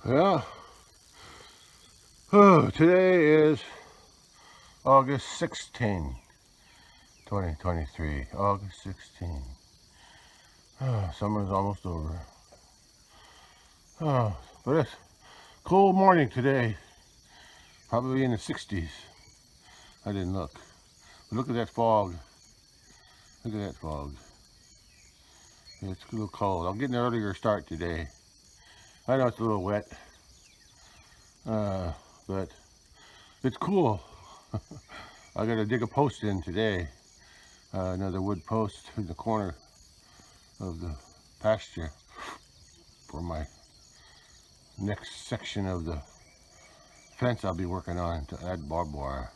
Yeah. Oh, today is August 16, 2023. August 16. Oh, summer's almost over. Oh, but it's cool morning today. Probably in the 60s. I didn't look. But look at that fog. Look at that fog. It's a little cold. I'll get an earlier start today. I know it's a little wet. But it's cool. I gotta dig a post in today. Another wood post in the corner of the pasture for my next section of the fence I'll be working on to add barbed wire.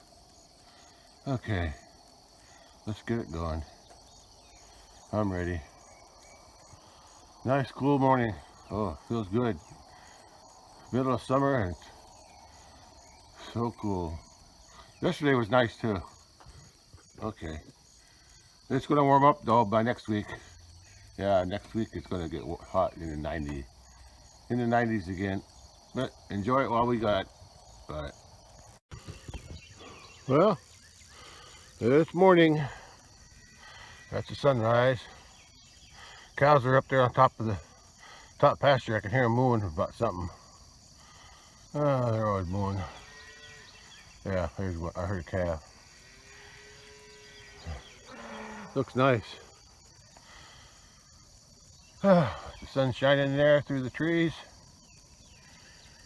Okay, let's get it going. I'm ready. Nice cool morning. Oh, feels good. Middle of summer and it's so cool. Yesterday was nice too. Okay, it's gonna warm up though by next week. Yeah, next week it's gonna get hot in the 90s again. But enjoy it while we got. But well, it's morning. That's the sunrise. Cows are up there on top of the top pasture. I can hear them mooing about something. Oh, they're always mooing. Yeah, here's what I heard a calf. Looks nice. The sun's shining there through the trees.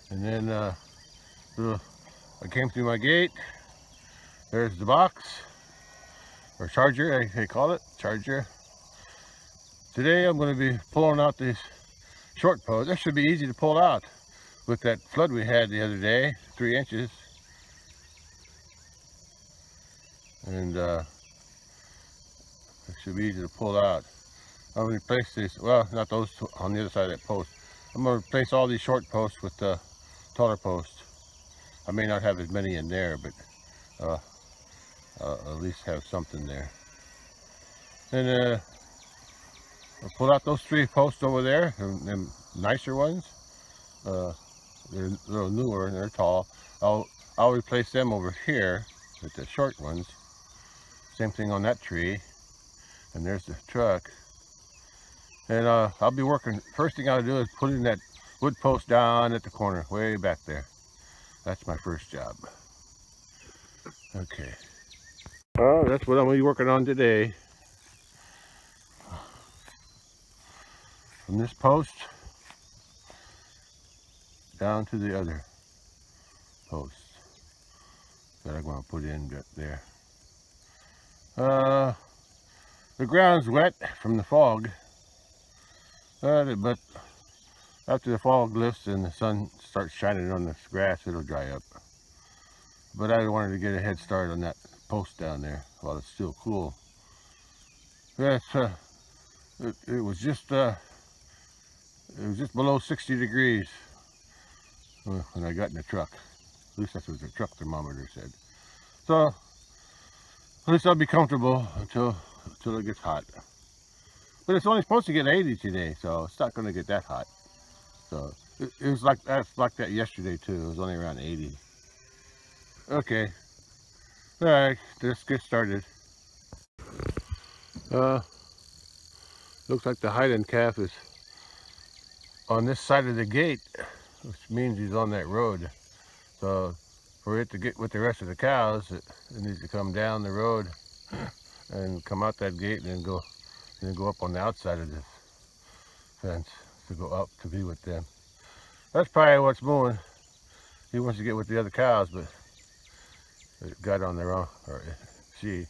And then I came through my gate. There's the box, or charger, they call it, charger. Today I'm going to be pulling out these short posts. That should be easy to pull out with that flood we had the other day, 3 inches. And it should be easy to pull out. I'm going to replace these, well, not those two on the other side of that post. I'm going to replace all these short posts with the taller posts. I may not have as many in there, but at least have something there. And I'll pull out those 3 posts over there, them nicer ones. They're a little newer and they're tall. I'll replace them over here with the short ones. Same thing on that tree. And there's the truck. And I'll be working. First thing I'll do is putting that wood post down at the corner, way back there. That's my first job. Okay. Well, that's what I'm going to be working on today. From this post down to the other post that I'm going to put in there. The ground's wet from the fog, but after the fog lifts and the sun starts shining on this grass, it'll dry up. But I wanted to get a head start on that post down there while it's still cool. That's it was just below 60 degrees when I got in the truck. At least that's what the truck thermometer said. So at least I'll be comfortable until it gets hot. But it's only supposed to get 80 today, so it's not going to get that hot. So it was like that yesterday too. It was only around 80. Okay. All right, let's get started. Looks like the hiding calf is on this side of the gate, which means he's on that road. So for it to get with the rest of the cows, it needs to come down the road and come out that gate and then go up on the outside of this fence to go up to be with them. That's probably what's moving. He wants to get with the other cows, but it got on the wrong, or it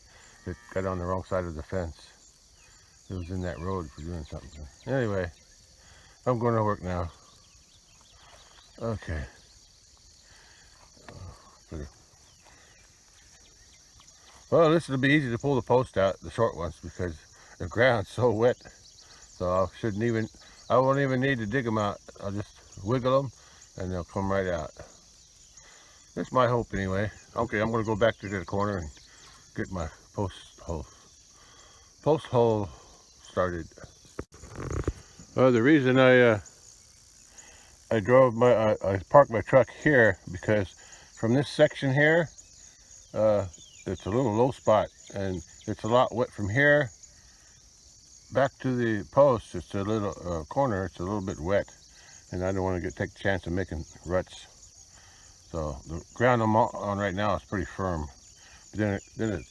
got on the wrong side of the fence. It was in that road for doing something. Anyway, I'm going to work now. Okay. Well, this will be easy to pull the post out, the short ones, because the ground's so wet. So I won't even need to dig them out. I'll just wiggle them and they'll come right out. That's my hope anyway. Okay, I'm going to go back to the corner and get my post hole started. The reason I I parked my truck here because from this section here, it's a little low spot, and it's a lot wet from here back to the post. It's a little corner. It's a little bit wet, and I don't want to take the chance of making ruts. So the ground I'm on right now is pretty firm. But then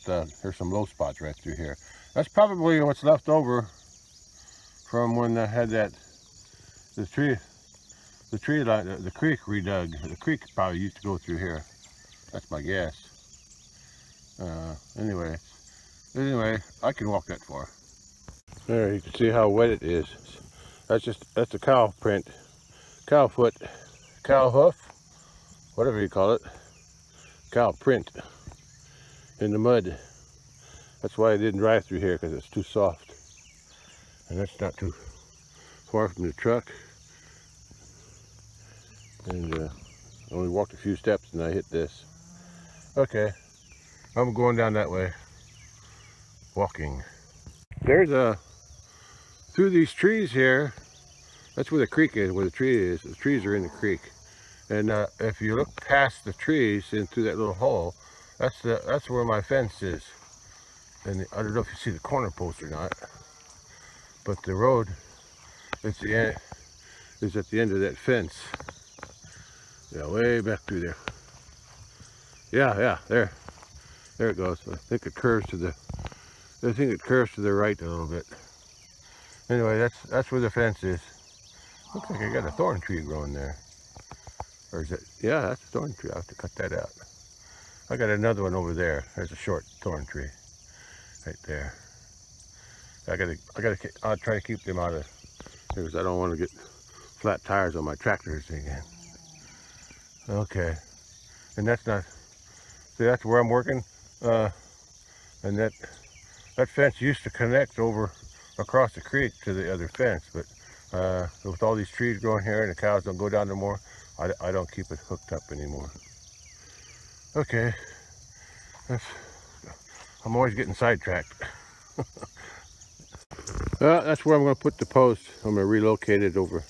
there's some low spots right through here. That's probably what's left over from when I had the tree line, the creek redug. The creek probably used to go through here. That's my guess. Anyway, I can walk that far. There, you can see how wet it is. That's a cow print, cow foot, cow hoof, whatever you call it, cow print in the mud. That's why I didn't drive through here, because it's too soft. And that's not too far from the truck. And I only walked a few steps and I hit this. Okay, I'm going down that way, walking. There's through these trees here, that's where the creek is, where the tree is. The trees are in the creek. And if you look past the trees into that little hole, that's where my fence is. And I don't know if you see the corner post or not, but the road is at the end of that fence. Yeah, way back through there. Yeah, there it goes. I think it curves to the right a little bit. Anyway, that's where the fence is. Looks like I got a thorn tree growing there. Or is it? Yeah, that's a thorn tree. I'll have to cut that out. I got another one over there. There's a short thorn tree right there. I'll try to keep them out of here because I don't want to get flat tires on my tractors again. Okay, and that's where I'm working. And that fence used to connect over across the creek to the other fence, but with all these trees growing here and the cows don't go down there more, I don't keep it hooked up anymore. Okay, I'm always getting sidetracked. That's where I'm going to put the post. I'm going to relocate it over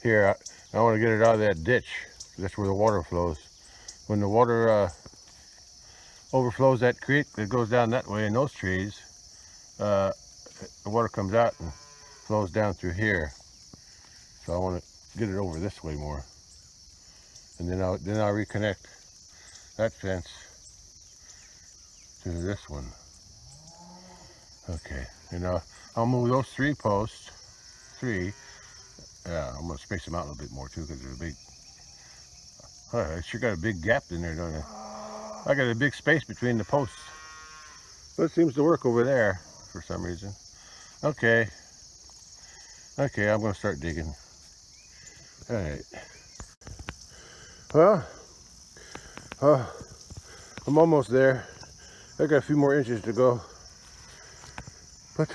here. I want to get it out of that ditch. That's where the water flows. When the water overflows that creek that goes down that way in those trees, the water comes out and flows down through here. So I want to get it over this way more, and then I'll reconnect that fence to this one. Okay, and I'll move those three posts. Yeah, I'm gonna space them out a little bit more too, because they're big. I sure got a big gap in there, don't I? I got a big space between the posts. But it seems to work over there for some reason. Okay, I'm gonna start digging. All right. Well, I'm almost there. I got a few more inches to go. But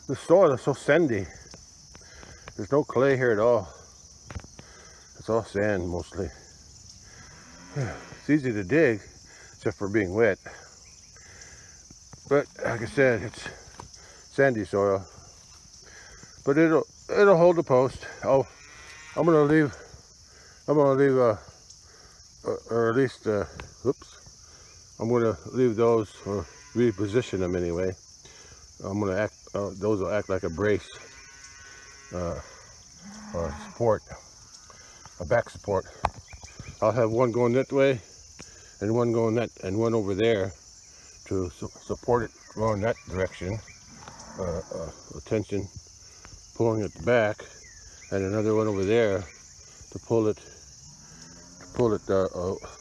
the soil is so sandy. There's no clay here at all. It's all sand mostly. It's easy to dig, except for being wet. But like I said, it's sandy soil. But it'll hold the post. I'm gonna leave, or at least, I'm gonna leave those, or reposition them anyway. I'm gonna those will act like a brace, or support, a back support. I'll have one going that way, and one going and one over there to support it going that direction. A tension pulling it back, and another one over there to pull it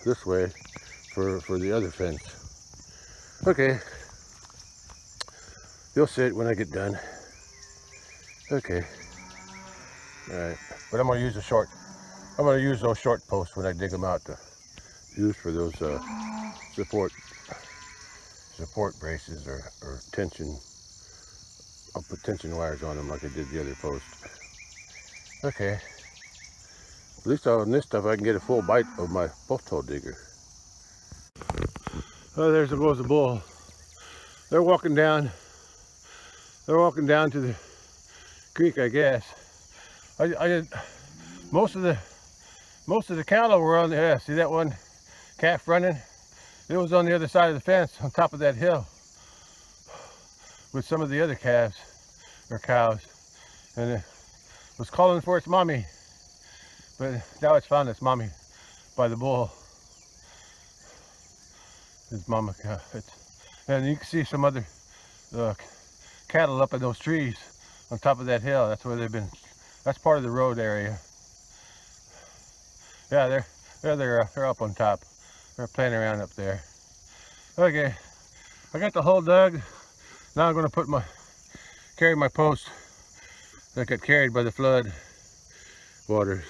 this way for the other fence. Okay, you'll see it when I get done. Okay, all right, but I'm gonna use those short posts when I dig them out to use for those support braces or tension. I'll put tension wires on them like I did the other post. Okay, at least on this stuff I can get a full bite of my post hole digger. Oh, there goes the bull. They're walking down to the creek, I guess. most of the cattle were on there. See that one calf running? It was on the other side of the fence, on top of that hill, with some of the other calves or cows, and it was calling for its mommy. But now it's found its mommy by the bull. His mama cow. And you can see some other cattle up in those trees on top of that hill. That's where they've been. That's part of the road area. Yeah, they're up on top. They're playing around up there. Okay, I got the hole dug. Now I'm going to carry my post that got carried by the flood waters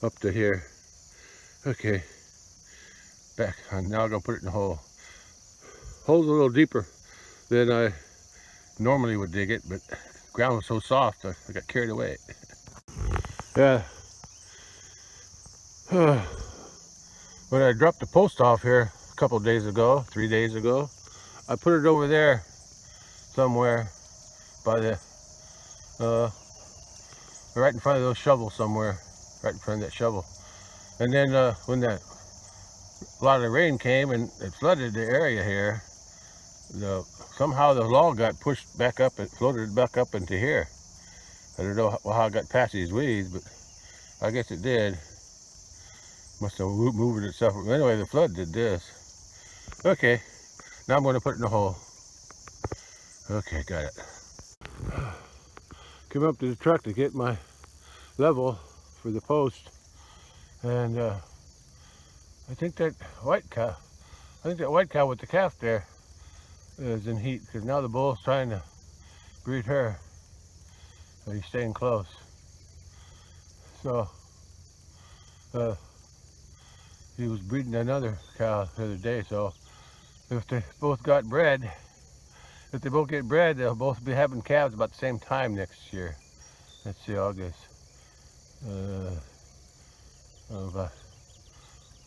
up to here. Okay, back on. Now I'm going to put it in the hole. Hole's a little deeper than I normally would dig it, but the ground was so soft I got carried away. Yeah. When I dropped the post off here a couple of days ago, 3 days ago, I put it over there somewhere by the right in front of those shovels somewhere, right in front of that shovel. And then when a lot of the rain came and it flooded the area here, somehow the log got pushed back up and floated back up into here. I don't know how it got past these weeds, but I guess it did. Must have moved itself. Anyway, the flood did this. Okay, now I'm going to put it in the hole. Okay, got it. Came up to the truck to get my level for the post, and I think that white cow with the calf there is in heat, because now the bull's trying to breed her. So he's staying close. So he was breeding another cow the other day. So if they both got bred, if they both get bred, they'll both be having calves about the same time next year. Let's see, August.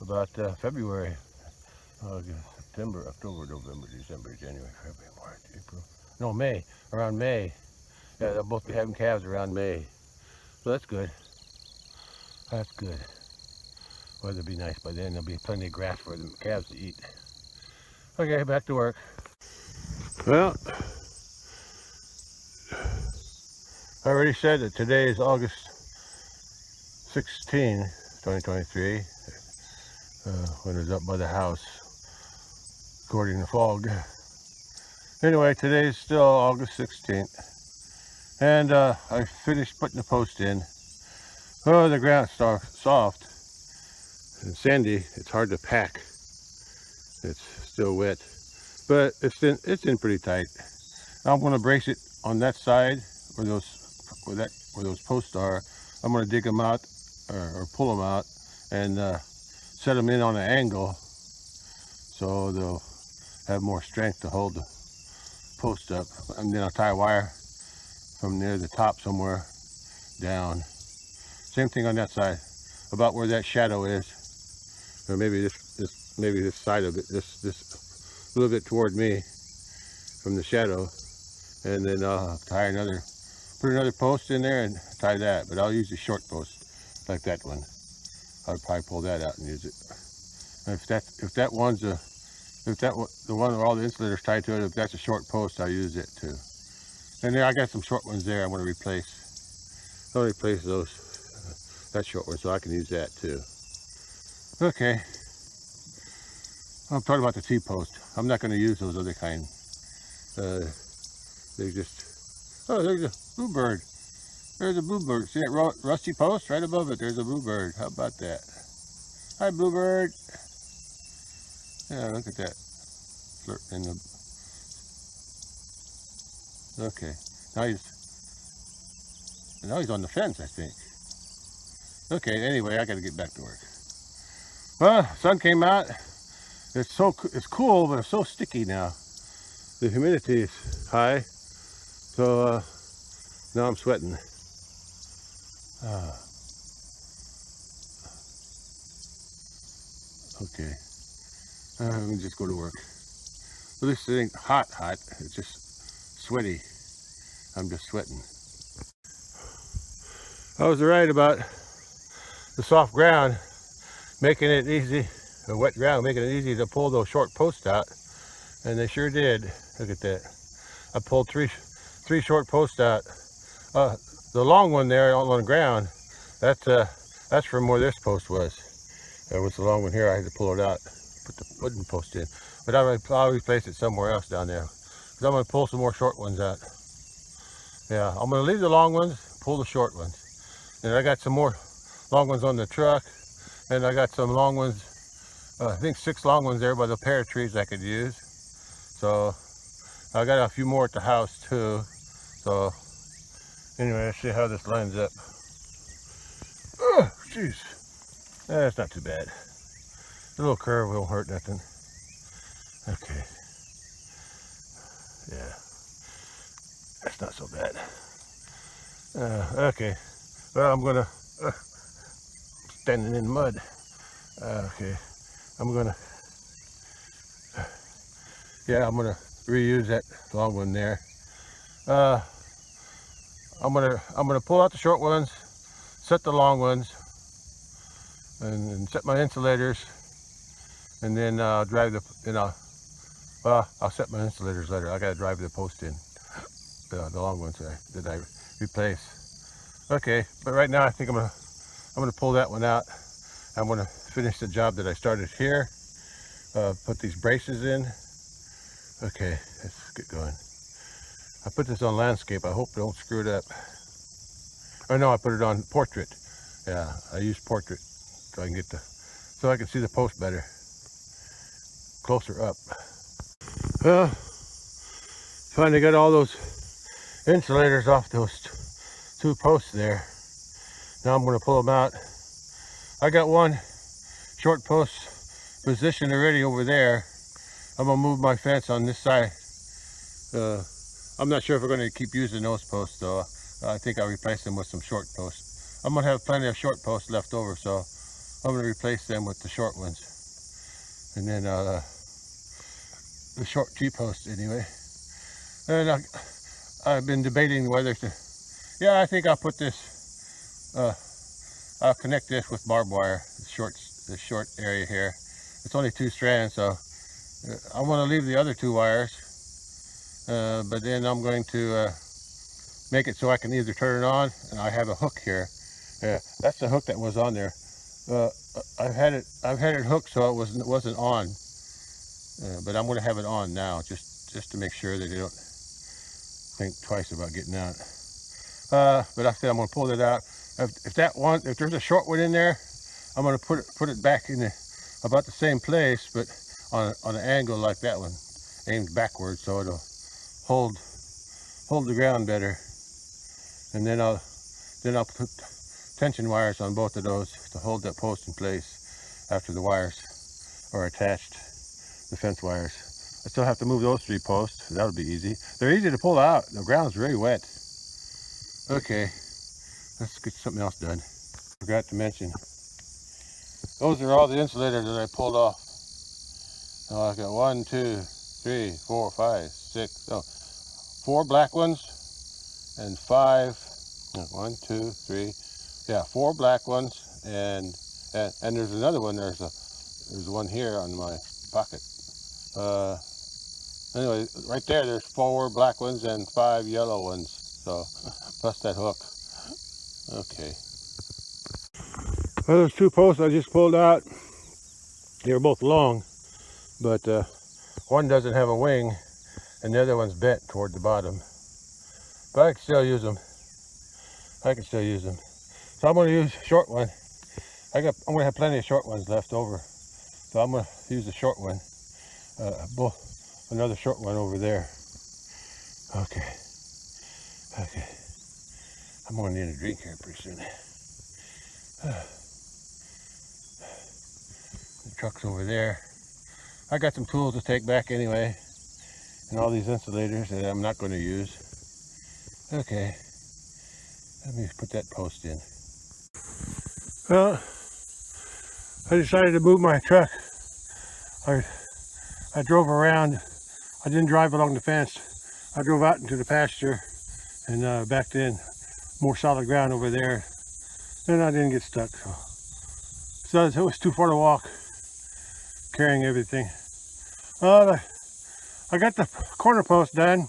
About February, August, September, October, November, December, January, February, March, April. No, May. Around May. Yeah, they'll both be having calves around May. So that's good. That's good. Weather'll be nice by then. There'll be plenty of grass for the calves to eat. Okay, back to work. Well, I already said that today is August 16, 2023. When it was up by the house, according to fog. Anyway, today's still August 16th. And I finished putting the post in. Oh, the ground's soft and sandy. It's hard to pack. It's still wet, but it's in pretty tight. Now I'm going to brace it on that side where those posts are. I'm going to dig them out or pull them out and set them in on an angle so they'll have more strength to hold the post up. And then I'll tie a wire from near the top somewhere down. Same thing on that side, about where that shadow is, or maybe this side of it, this a little bit toward me from the shadow, and then I'll put another post in there and tie that. But I'll use the short post like that one. I'll probably pull that out and use it. And if that one's the one where all the insulators tied to it, if that's a short post, I'll use it too. And then I got some short ones there I'm going to replace. I'll replace that short one so I can use that too. Okay. I'm talking about the T-post. I'm not going to use those other kind. They just... Oh, there's a bluebird. There's a bluebird. See that rusty post right above it? There's a bluebird. How about that? Hi, bluebird. Yeah, look at that. In the... Okay. Now he's on the fence, I think. Okay, anyway, I got to get back to work. Well, sun came out. It's cool, but it's so sticky now. The humidity is high, so now I'm sweating. Okay, let me just go to work. Well, this ain't hot. It's just sweaty. I'm just sweating. I was right about the soft ground, making it easy, the wet ground, making it easy to pull those short posts out. And they sure did. Look at that. I pulled three short posts out. The long one there on the ground, that's from where this post was. There was the long one here. I had to pull it out, put the wooden post in. But I'll replace it somewhere else down there. Because I'm going to pull some more short ones out. Yeah, I'm going to leave the long ones, pull the short ones. And I got some more long ones on the truck. And I got some long ones, I think 6 long ones there by the pear trees I could use. So I got a few more at the house too. So anyway, let's see how this lines up. Oh, jeez. That's not too bad. A little curve won't hurt nothing. Okay. Yeah. That's not so bad. Okay. Well, I'm gonna standing in the mud. Okay. I'm gonna reuse that long one there. I'm gonna pull out the short ones, set the long ones, and set my insulators, and then drive the I'll set my insulators later. I gotta drive the post in, the long ones that I replace. Okay, but right now I think I'm gonna pull that one out. I'm gonna finish the job that I started here. Put these braces in. Okay, let's get going. I put this on landscape. I hope I don't screw it up. Oh no, I put it on portrait. Yeah, I use portrait so I can see the post better, closer up. Well, finally got all those insulators off those 2 posts there. Now I'm going to pull them out. I got one short post positioned already over there. I'm going to move my fence on this side. I'm not sure if we're going to keep using those posts though. I think I'll replace them with some short posts. I'm going to have plenty of short posts left over, so I'm going to replace them with the short ones. And then the short T-post anyway. And I've been debating whether to, yeah, I think I'll put this, I'll connect this with barbed wire, the short area here. It's only 2 strands, so I want to leave the other 2 wires, but then I'm going to make it so I can either turn it on, and I have a hook here. That's the hook that was on there. I've had it hooked so it wasn't on. But I'm going to have it on now, just to make sure that you don't think twice about getting out. But like I said, I'm going to pull it out. If there's a short one in there, I'm going to put it back in about the same place, but on an angle like that one, aimed backwards, so it'll hold the ground better. And then I'll put tension wires on both of those to hold that post in place after the wires are attached. The fence wires. I still have to move those 3 posts. That'll be easy. They're easy to pull out. The ground's really wet. Okay, let's get something else done. Forgot to mention, those are all the insulators that I pulled off. Now I've got 1, 2, 3, 4, 5, 6, no, 4 black ones and 5. 1, 2, 3. Yeah, 4 black ones and there's another one. There's one here on my pocket. Anyway, right there's 4 black ones and 5 yellow ones. So, plus that hook. Okay. Well, those 2 posts I just pulled out, they were both long, but one doesn't have a wing, and the other one's bent toward the bottom. But I can still use them. So I'm going to use a short one. I'm going to have plenty of short ones left over. So I'm going to use the short one. Another short one over there. Okay. I'm going to need a drink here pretty soon. The truck's over there. I got some tools to take back anyway, and all these insulators that I'm not going to use. Okay. Let me put that post in. Well, I decided to move my truck. I drove around. I didn't drive along the fence. I drove out into the pasture and backed in. More solid ground over there. And I didn't get stuck. So it was too far to walk carrying everything. I got the corner post done.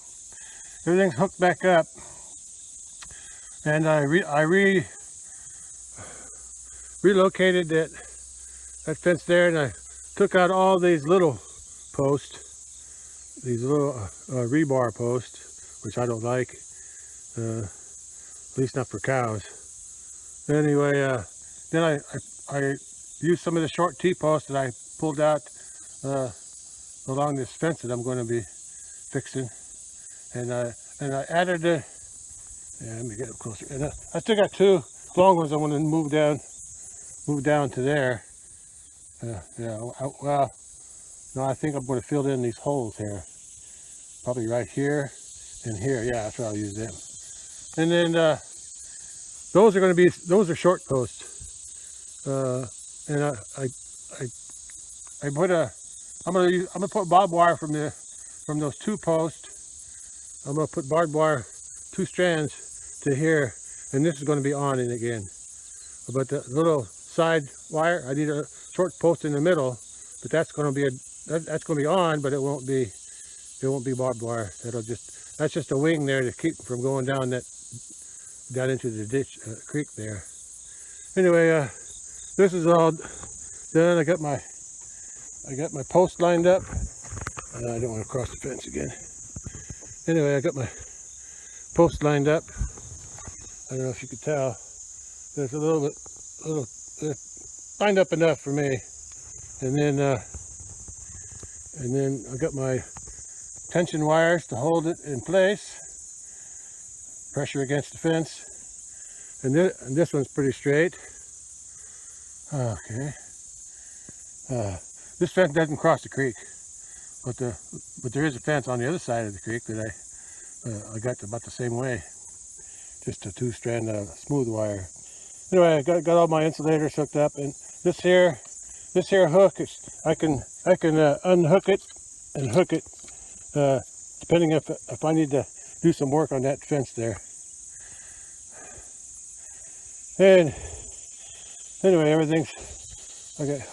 Everything's hooked back up, and I relocated that fence there, and I took out all these little posts, these little rebar posts, which I don't like, at least not for cows. Anyway, then I used some of the short T-posts that I pulled out along this fence that I'm going to be fixing, and I added the. Yeah, let me get up closer. And I still got two long ones I want to move down to there. Yeah, well, no, I think I'm going to fill in these holes here. Probably right here and here. Yeah, that's where I'll use them. And then those are short posts. And I'm gonna put barbed wire from those two posts. I'm gonna put barbed wire, 2 strands to here, and this is going to be on it again. But the little side wire, I need a short post in the middle, but that's going to be on, but it won't be barbed wire. That's just a wing there to keep from going down into the ditch creek there. Anyway, this is all done. I got my post lined up. I don't want to cross the fence again. Anyway, I got my post lined up. I don't know if you could tell. There's a little lined up enough for me. And then I got my tension wires to hold it in place. Pressure against the fence. And this one's pretty straight. Okay. This fence doesn't cross the creek, but there is a fence on the other side of the creek that I got about the same way. Just a 2-strand smooth wire. Anyway, I got all my insulators hooked up, and this here hook I can unhook it and hook it depending if I need to do some work on that fence there. And anyway, everything's okay.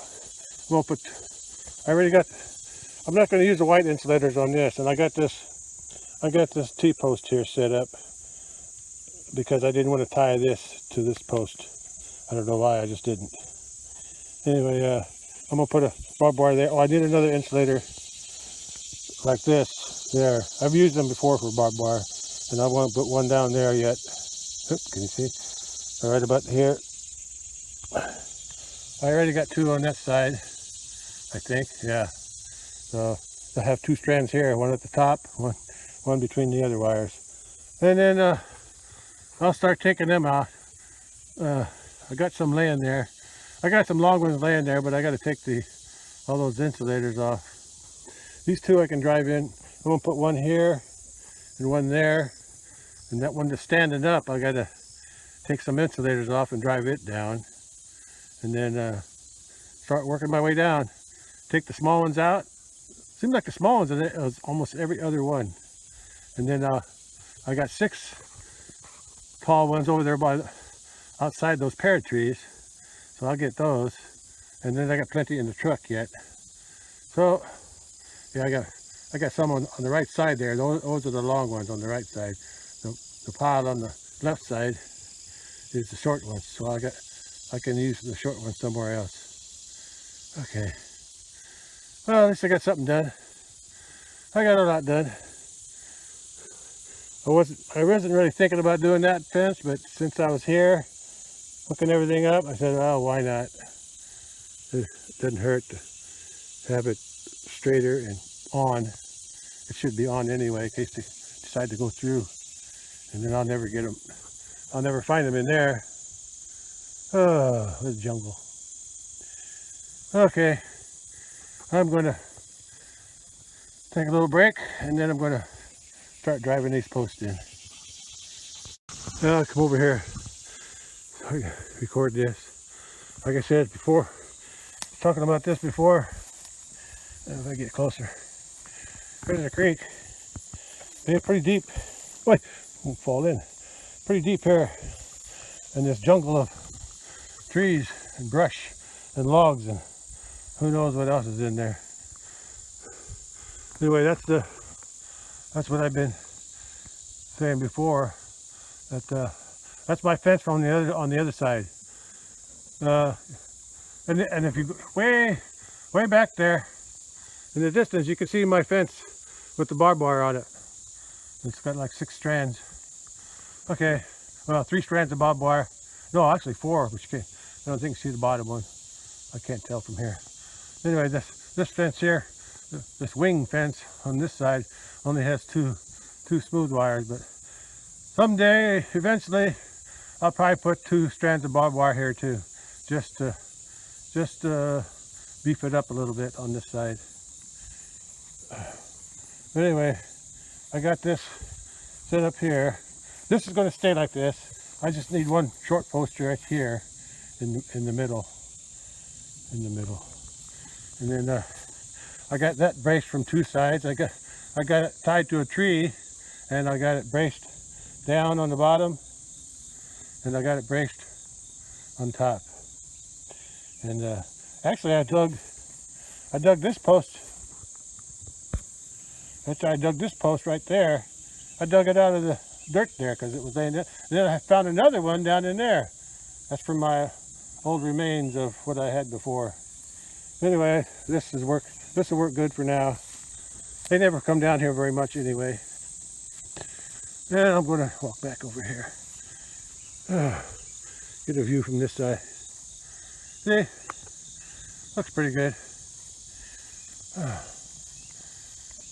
I'm not going to use the white insulators on this, and I got this T-post here set up because I didn't want to tie this to this post. I don't know why, I just didn't. Anyway, I'm going to put a barbed wire there. Oh, I need another insulator like this there. I've used them before for barbed wire, and I won't put one down there yet. Oops, can you see? Right about here. I already got 2 on that side, I think, yeah. So I have 2 strands here, one at the top, one between the other wires. And then I'll start taking them out. I got some laying there. I got some long ones laying there, but I got to take all those insulators off. These 2 I can drive in. I'm going to put one here and one there. And that one that's standing up, I got to take some insulators off and drive it down. And then start working my way down. Take the small ones out. Seems like the small ones, it was almost every other one. And then I got 6 tall ones over there outside those pear trees, so I'll get those. And then I got plenty in the truck yet. So yeah, I got some on the right side there. Those are the long ones on the right side. The pile on the left side is the short ones, so I can use the short ones somewhere else. Okay. Well, at least I got something done. I got a lot done. I wasn't really thinking about doing that fence, but since I was here hooking everything up, I said, oh, why not? It doesn't hurt to have it straighter and on. It should be on anyway in case they decide to go through. And then I'll never get them. I'll never find them in there. Oh, the jungle. Okay. I'm going to take a little break, and then I'm going to start driving these posts in. Now I'll come over here, record this. Like I said before, talking about this before, if I get closer. There's the creek. It's pretty deep. Wait, won't fall in. Pretty deep here in this jungle of trees and brush and logs, and who knows what else is in there. Anyway, that's what I've been saying before. That's my fence from on the other side. And if you go way back there in the distance, you can see my fence with the barbed wire on it. It's got like 6 strands. Okay, well, 3 strands of barbed wire. No, actually 4, which I don't think you see the bottom one. I can't tell from here. Anyway, this fence here, this wing fence on this side, only has two smooth wires, but someday, eventually, I'll probably put 2 strands of barbed wire here too, just to beef it up a little bit on this side. But anyway, I got this set up here. This is going to stay like this. I just need one short post right here in the middle. And then I got that braced from 2 sides. I got it tied to a tree, and I got it braced down on the bottom, and I got it braced on top. And actually, I dug this post. I dug this post right there. I dug it out of the dirt there because it was laying there. And then I found another one down in there. That's from my old remains of what I had before. Anyway, this will work good for now. They never come down here very much anyway. And I'm going to walk back over here. Get a view from this side. See? Looks pretty good.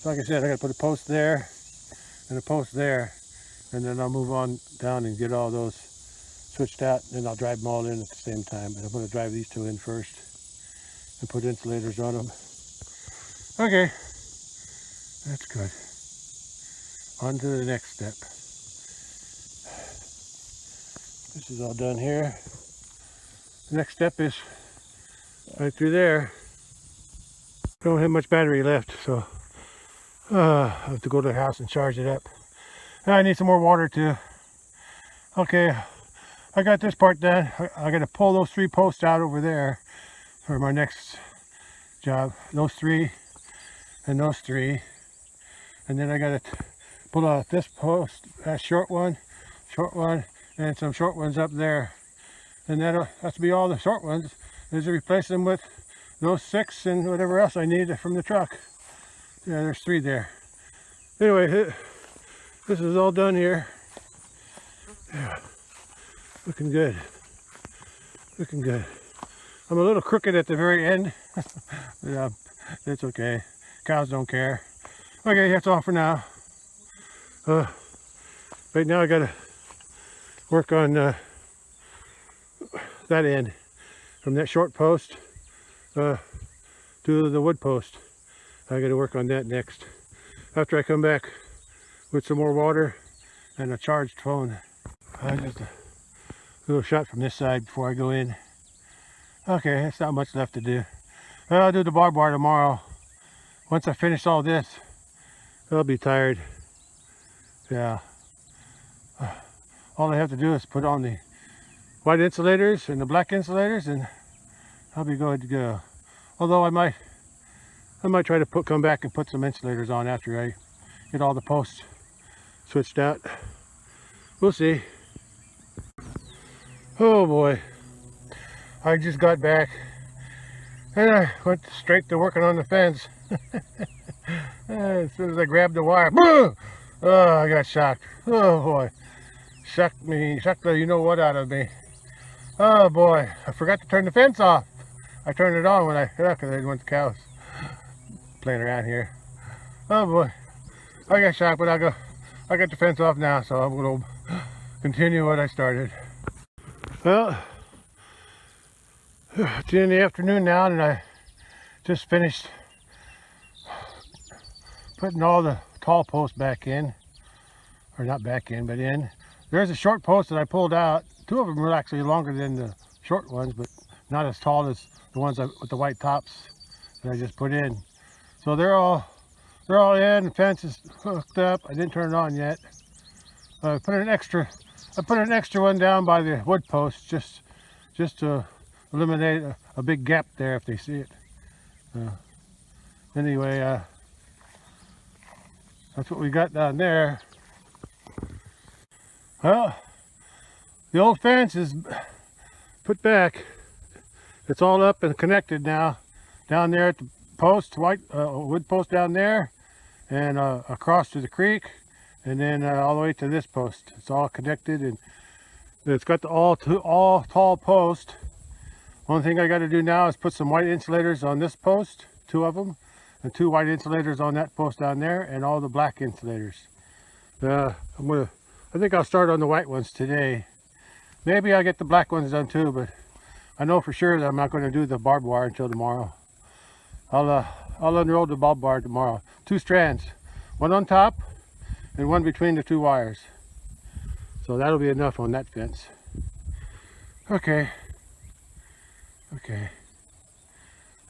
Like I said, I got to put a post there and a post there, and then I'll move on down and get all those switched out, and then I'll drive them all in at the same time. But I'm going to drive these 2 in first and put insulators on them. Okay, that's good. On to the next step. This is all done here. The next step is right through there. Don't have much battery left, so I have to go to the house and charge it up. I need some more water too. Okay, I got this part done. I got to pull those 3 posts out over there for my next job. Those 3 and those 3. And then I got to pull out this post, that short one, and some short ones up there. And that's be all the short ones. Is to replace them with those 6 and whatever else I need from the truck. Yeah, there's 3 there. Anyway, this is all done here. Yeah, looking good. Looking good. I'm a little crooked at the very end. Yeah, it's okay. Cows don't care. Okay, that's all for now. Right now I gotta work on that end, from that short post to the wood post. I gotta work on that next, after I come back with some more water and a charged phone. Just a little shot from this side before I go in. Okay, there's not much left to do. I'll do the barbed wire tomorrow. Once I finish all this, I'll be tired. Yeah. All I have to do is put on the white insulators and the black insulators, and I'll be good to go. Although I might try to come back and put some insulators on after I get all the posts switched out. We'll see. Oh boy, I just got back and I went straight to working on the fence. As soon as I grabbed the wire, boom! Oh, I got shocked. Oh boy, shocked the you know what out of me. Oh boy, I forgot to turn the fence off. I turned it on when I because I didn't want the cows playing around here. Oh boy, I got shocked, but I got the fence off now, so I'm going to continue what I started. Well, it's the end of the afternoon now, and I just finished putting all the tall posts back in, or not back in, but in. There's a short post that I pulled out. 2 of them were actually longer than the short ones, but not as tall as the ones with the white tops that I just put in. So they're all in. The fence is hooked up. I didn't turn it on yet. I put an extra one down by the wood post just to eliminate a big gap there if they see it. Anyway, that's what we got down there. Well, the old fence is put back. It's all up and connected now. Down there at the post, white wood post down there, and across to the creek, and then all the way to this post. It's all connected, and it's got the all tall post. Only thing I got to do now is put some white insulators on this post, 2 of them, and 2 white insulators on that post down there, and all the black insulators. I think I'll start on the white ones today. Maybe I'll get the black ones done too, but I know for sure that I'm not going to do the barbed wire until tomorrow. I'll unroll the barbed wire tomorrow. 2 strands, 1 on top and 1 between the 2 wires. So that'll be enough on that fence. Okay.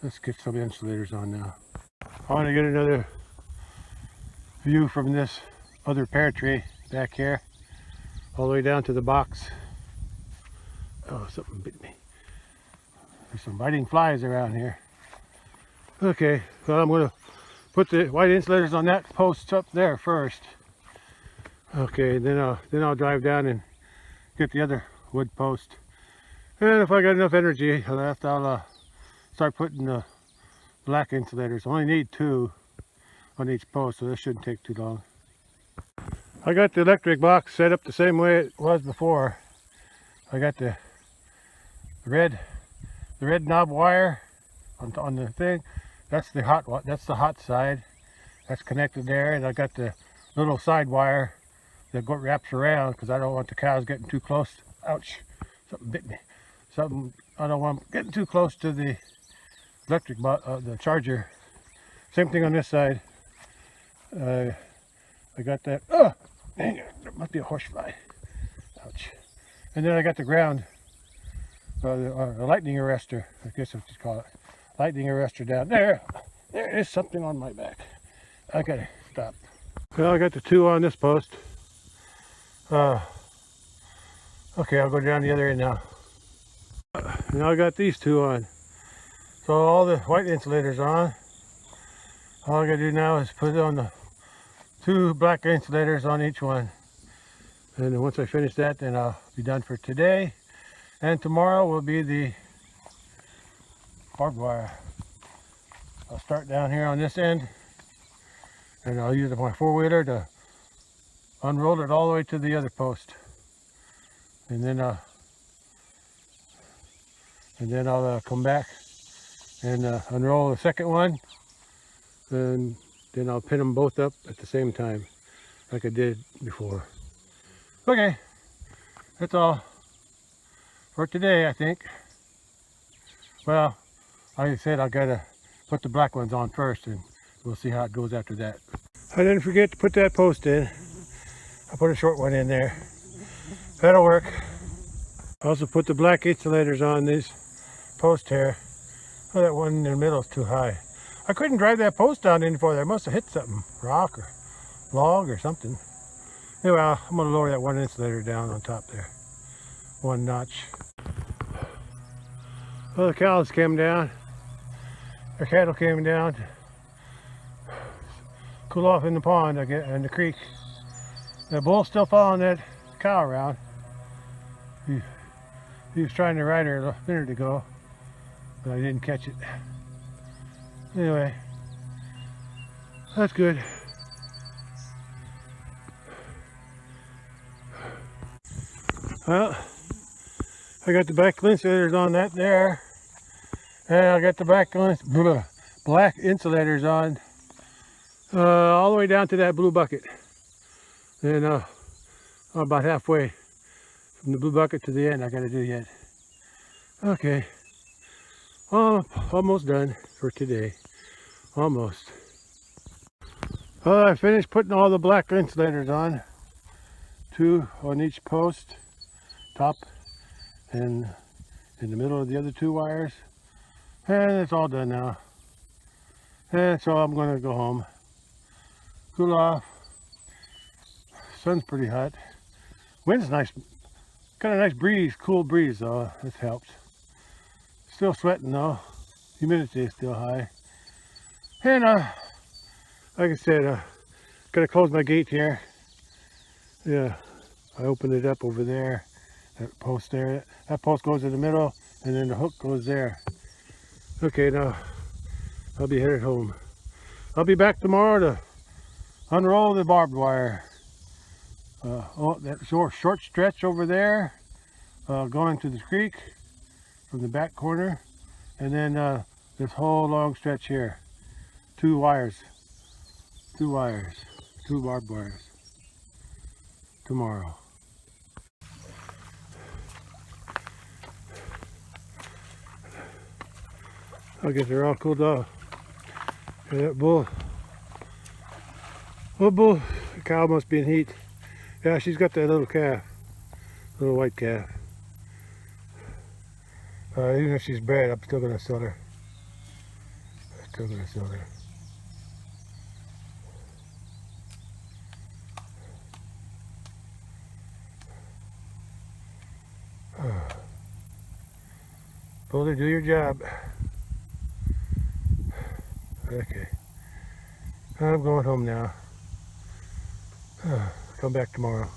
Let's get some insulators on now. I want to get another view from this other pear tree back here, all the way down to the box. Oh, something bit me. There's some biting flies around here. Okay, well, I'm going to put the white insulators on that post up there first. Okay, then I'll drive down and get the other wood post. And if I got enough energy left, I'll start putting the black insulators. I only need 2 on each post, so this shouldn't take too long. I got the electric box set up the same way it was before. I got the red knob wire on the thing. That's the hot side. That's connected there, and I got the little side wire that wraps around because I don't want the cows getting too close. Ouch! Something bit me. I don't want them getting too close to the electric the charger. Same thing on this side. I got that. Oh, dang it! There must be a horsefly. Ouch! And then I got the ground, the lightning arrestor. I guess that's what you call it. Lightning arrestor down there. There is something on my back. I gotta stop. Well, I got the 2 on this post. Okay, I'll go down the other end now. Now I got these 2 on. So all the white insulators on. All I gotta do now is put on the 2 black insulators on each one. And then once I finish that, then I'll be done for today. And tomorrow will be the barbed wire. I'll start down here on this end, and I'll use my 4-wheeler to unroll it all the way to the other post, and then I'll come back and unroll the second one, and then I'll pin them both up at the same time like I did before. Okay, that's all for today, I think. Well, like I said, I gotta put the black ones on first, and we'll see how it goes after that. I didn't forget to put that post in. I put a short one in there. That'll work. I also put the black insulators on these posts here. Oh, that one in the middle is too high. I couldn't drive that post down any farther. I must have hit something, rock or log or something. Anyway, I'm gonna lower that one insulator down on top there. 1 notch. Well, the cows came down. Their cattle came down to cool off in the pond and the creek. The bull's still following that cow around. He was trying to ride her a minute ago, but I didn't catch it. Anyway, that's good. Well, I got the black insulators on that there, and I got the black insulators on all the way down to that blue bucket, and I'm about halfway from the blue bucket to the end. I got to do yet. Okay, almost done for today. Almost. Well, I finished putting all the black insulators on, 2 on each post, top and in the middle of the other 2 wires, and it's all done now. And so I'm going to go home, cool off. Sun's pretty hot. Wind's nice, kind of nice breeze, cool breeze though. This helps. Still sweating though. Humidity is still high. And like I said, gotta close my gate here. Yeah, I opened it up over there. That post there. That post goes in the middle, and then the hook goes there. Okay, now I'll be headed home. I'll be back tomorrow to unroll the barbed wire. Oh, that short stretch over there, going to the creek from the back corner, and then this whole long stretch here. Two wires, two barbed wires tomorrow. I guess they're all cooled off. And that bull, the cow must be in heat. Yeah, she's got that little calf, little white calf. Even if she's bred, I'm still gonna sell her. Bully, do your job. Okay. I'm going home now. Come back tomorrow.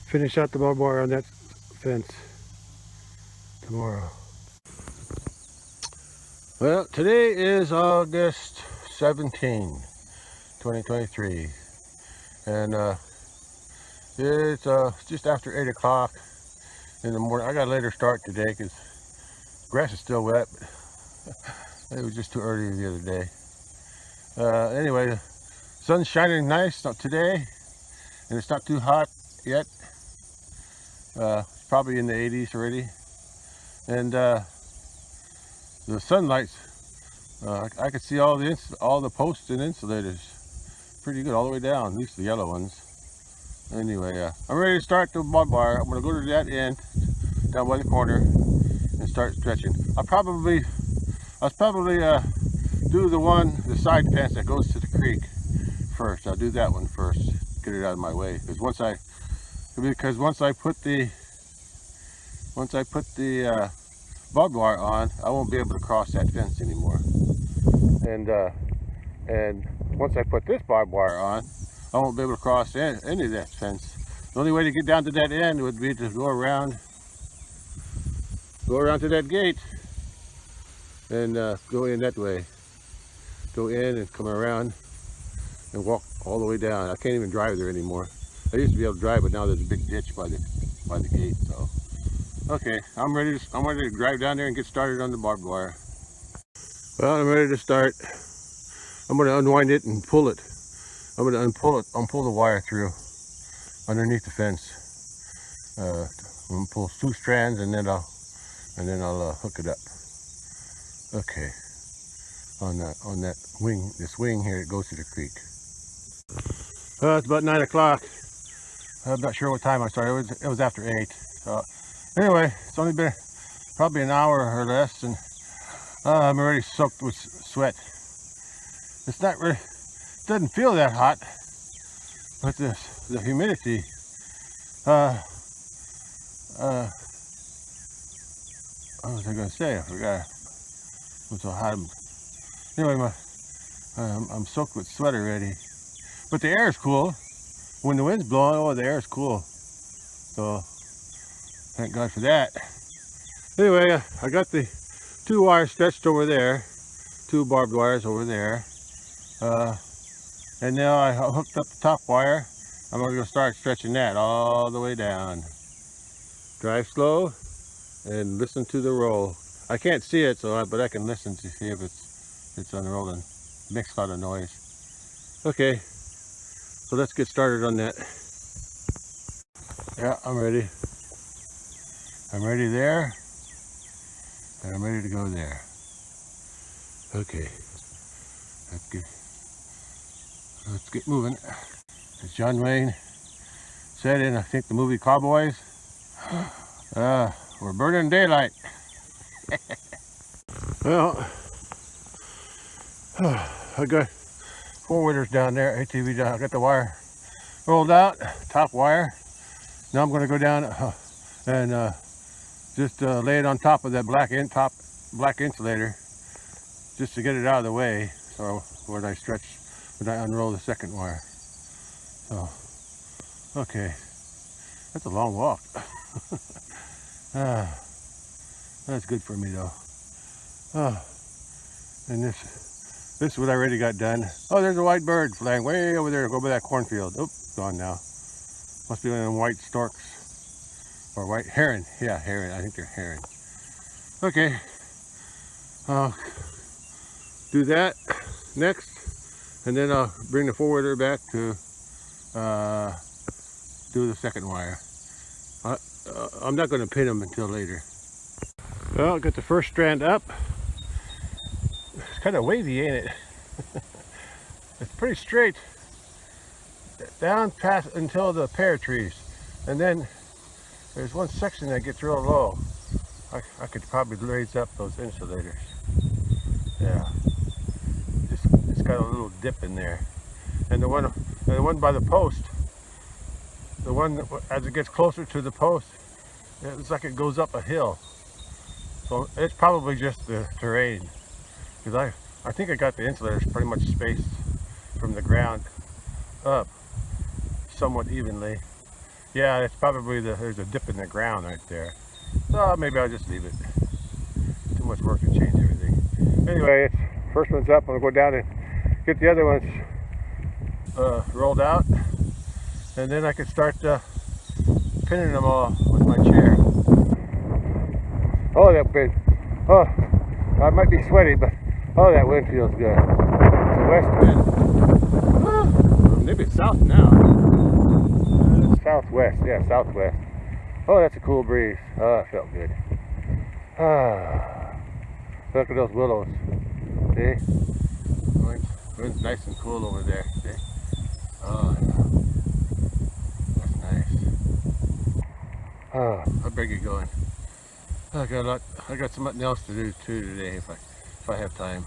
Finish out the barbed wire on that fence tomorrow. Well, today is August 17, 2023. And it's just after 8 o'clock in the morning. I got a later start today because grass is still wet. It was just too early the other day. Anyway, the sun's shining nice today, and it's not too hot yet. It's probably in the 80s already. And the sunlight's, I could see all the posts and insulators pretty good all the way down, at least the yellow ones. Anyway, I'm ready to start the barbed wire. I'm going to go to that end down by the corner and start stretching. I'll probably do the side fence that goes to the creek first. I'll do that one first, get it out of my way. Because once I put the barbed wire on, I won't be able to cross that fence anymore. And once I put this barbed wire on, I won't be able to cross any of that fence. The only way to get down to that end would be to go around to that gate and go in that way. Go in and come around and walk all the way down. I can't even drive there anymore. I used to be able to drive, but now there's a big ditch by the gate. So, okay, I'm ready to drive down there and get started on the barbed wire. Well, I'm ready to start. I'm going to unwind it and pull it. I'm going to unpull the wire through underneath the fence. I'm going to pull 2 strands and then I'll hook it up. Okay, on that wing, this wing here, it goes to the creek. It's about 9 o'clock. I'm not sure what time I started. It was after 8. So anyway, it's only been probably an hour or less, and I'm already soaked with sweat. It's not really, it doesn't feel that hot, but the humidity. What was I going to say? I forgot. I'm so hot. Anyway, I'm soaked with sweat already. But the air is cool. When the wind's blowing, oh, the air is cool. So, thank God for that. Anyway, I got the 2 wires stretched over there. 2 barbed wires over there. And now I hooked up the top wire. I'm going to start stretching that all the way down. Drive slow and listen to the roll. I can't see it, but I can listen to see if it's unrolling. Makes a lot of noise. Okay, so let's get started on that. Yeah, I'm ready. I'm ready there, and I'm ready to go there. Okay, let's get moving. As John Wayne said in, I think, the movie Cowboys, we're burning daylight. Well, I got 4-wheelers down there, ATV down. I got the wire rolled out, top wire. Now I'm going to go down and just lay it on top of that black top black insulator just to get it out of the way, so when I unroll the second wire. So, okay, that's a long walk. That's good for me though. And this is what I already got done. Oh, there's a white bird flying way over there, over that cornfield. Oh, gone now. Must be one of them white storks or white heron. Yeah, heron. I think they're heron. Okay, I'll do that next, and then I'll bring the four-wheeler back to do the second wire. I'm not going to pin them until later. Well, got the first strand up. It's kind of wavy, ain't it? It's pretty straight down past until the pear trees, and then there's one section that gets real low. I could probably raise up those insulators. Yeah, it's got a little dip in there, and the one by the post, the one as it gets closer to the post, it's like it goes up a hill. So it's probably just the terrain, because I think I got the insulators pretty much spaced from the ground up somewhat evenly. Yeah, it's probably there's a dip in the ground right there. So maybe I'll just leave it. Too much work to change everything. Anyway, first one's up. I'm gonna go down and get the other ones rolled out, and then I can start pinning them all with my chair. Oh, that wind. Oh, I might be sweaty, but oh, that wind feels good. It's a west wind. Oh, maybe it's south now. It's southwest. Yeah, southwest. Oh, that's a cool breeze. Oh, it felt good. Look at those willows. See? Wind's nice and cool over there. See? Oh, that's nice. Oh, how big are you going? I got something else to do too today if I have time.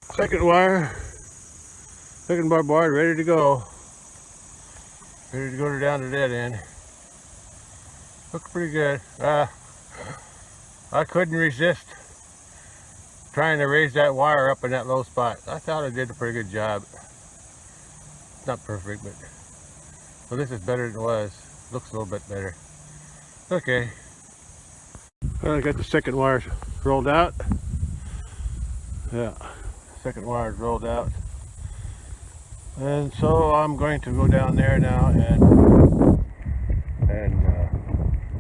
Second wire, second barbed wire, ready to go. Ready to go down to that end. Looks pretty good. I couldn't resist trying to raise that wire up in that low spot. I thought I did a pretty good job. Not perfect, but well, this is better than it was. Looks a little bit better. Okay. Well, I got the second wire rolled out. Yeah, second wire is rolled out. And so I'm going to go down there now and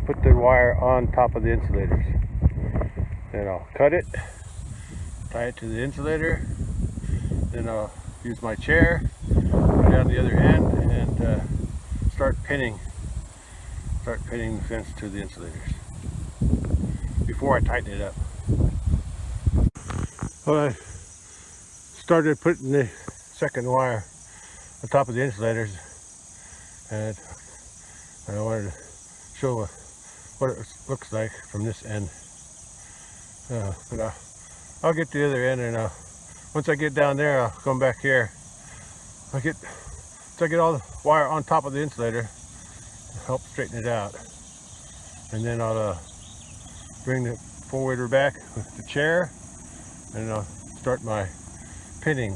put the wire on top of the insulators. Then I'll cut it, tie it to the insulator, then I'll use my chair, go down the other end, and start pinning the fence to the insulators before I tighten it up. Well, I started putting the second wire on top of the insulators, and I wanted to show what it looks like from this end. But I'll get to the other end, and once I get down there, I'll come back here. Once I get all the wire on top of the insulator, help straighten it out, and then I'll bring the four-wheeler back with the chair, and I'll start my pinning.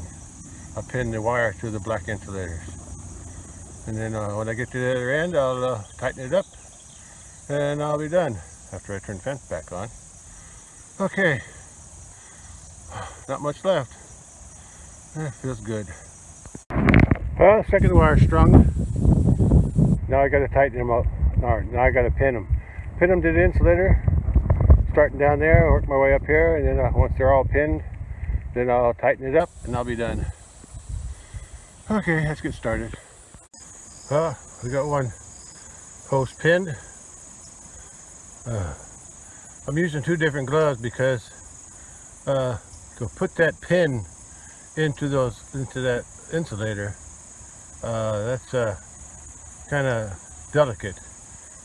I'll pin the wire to the black insulators, and then when I get to the other end, I'll tighten it up, and I'll be done after I turn the fence back on. Okay, not much left. Feels good. Well, second wire strung. Now I got to tighten them up. Now I got to pin them. Pin them to the insulator, starting down there, work my way up here, and then once they're all pinned, then I'll tighten it up and I'll be done. Okay, let's get started. We got one post pinned. I'm using two different gloves because to put that pin into that insulator, that's kind of delicate.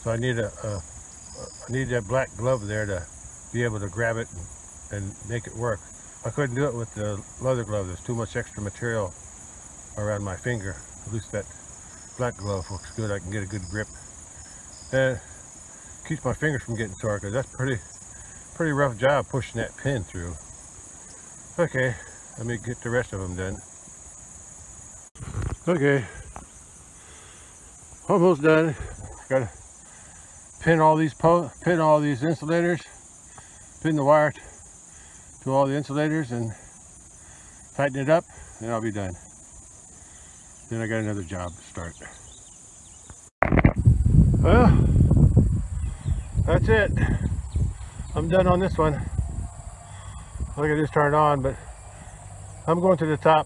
So I need that black glove there to be able to grab it and make it work. I couldn't do it with the leather glove. There's too much extra material around my finger. At least that black glove looks good. I can get a good grip. And keeps my fingers from getting sore, because that's pretty pretty rough job pushing that pin through. Okay, let me get the rest of them done. Okay, almost done. Gotta pin all these insulators, pin the wire to all the insulators and tighten it up, and I'll be done. Then I got another job to start. Well, that's it. I'm done on this one. I can just turn it on, but I'm going to the top,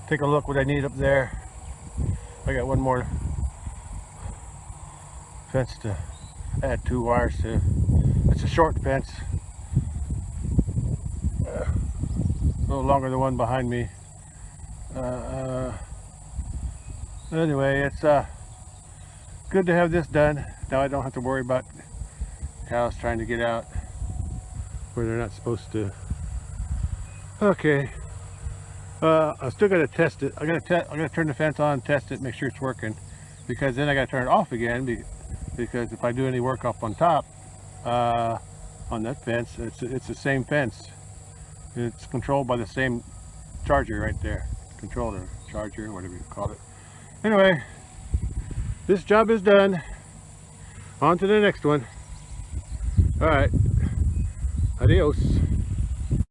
take a look what I need up there. I got one more fence to add 2 wires to. It's a short fence, a little longer than the one behind me. Anyway, it's good to have this done. Now I don't have to worry about cows trying to get out where they're not supposed to. Okay, I still got to test it. I got to turn the fence on, test it, make sure it's working, because then I got to turn it off again. Because if I do any work up on top on that fence, it's the same fence. It's controlled by the same charger right there, controller, charger, whatever you call it. Anyway, this job is done. On to the next one. All right, adios.